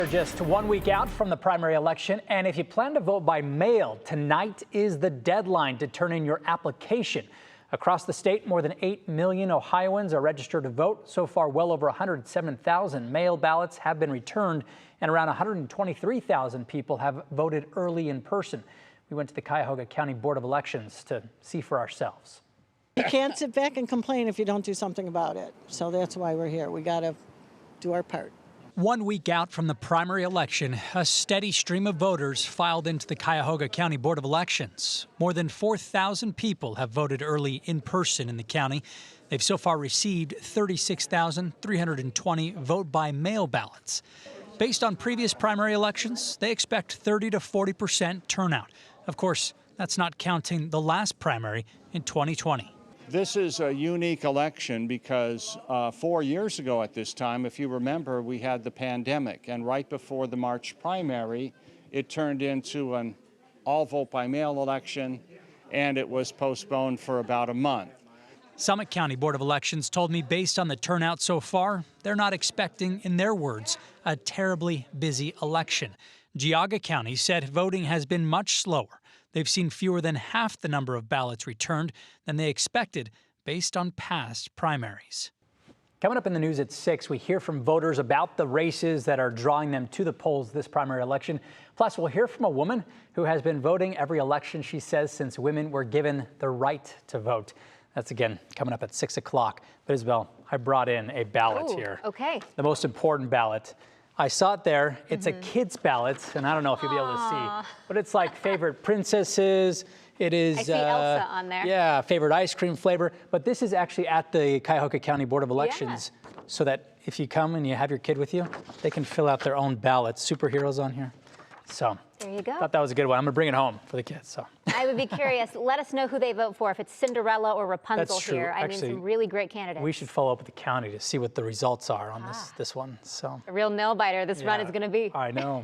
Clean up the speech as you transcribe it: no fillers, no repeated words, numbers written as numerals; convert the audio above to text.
We're just 1 week out from the primary election, and if you plan to vote by mail, tonight is the deadline to turn in your application. Across the state, more than 8 million Ohioans are registered to vote. So far, well over 107,000 mail ballots have been returned, and around 123,000 people have voted early in person. We went to the Cuyahoga County Board of Elections to see for ourselves. You can't sit back and complain if you don't do something about it. So that's why we're here. We got to do our part. 1 week out from the primary election, a steady stream of voters filed into the Cuyahoga County Board of Elections. More than 4,000 people have voted early in person in the county. They've so far received 36,320 vote-by-mail ballots. Based on previous primary elections, they expect 30 to 40% turnout. Of course, that's not counting the last primary in 2020. This is a unique election because 4 years ago at this time, if you remember, we had the pandemic, and right before the March primary, it turned into an all vote by mail election, and it was postponed for about a month. Summit County Board of Elections told me based on the turnout so far, they're not expecting, in their words, a terribly busy election. Geauga County said voting has been much slower. They've seen fewer than half the number of ballots returned than they expected based on past primaries. Coming up in the news at 6, we hear from voters about the races that are drawing them to the polls this primary election. Plus, we'll hear from a woman who has been voting every election, she says, since women were given the right to vote. That's, again, coming up at 6 o'clock. But, Isabel, I brought in a ballot here. Okay. The most important ballot. I saw it there. It's a kid's ballot, and I don't know if you'll be able to see, but it's like favorite princesses. It is. I see Elsa on there. Yeah, favorite ice cream flavor. But this is actually at the Cuyahoga County Board of Elections, so that if you come and you have your kid with you, they can fill out their own ballots. Superheroes on here. So there you go. Thought that was a good one. I'm gonna bring it home for the kids. So I would be curious. Let us know who they vote for. If it's Cinderella or Rapunzel. That's true. Here, I Actually, mean, some really great candidates. We should follow up with the county to see what the results are on this one. So a real nail biter. This run is going to be. I know.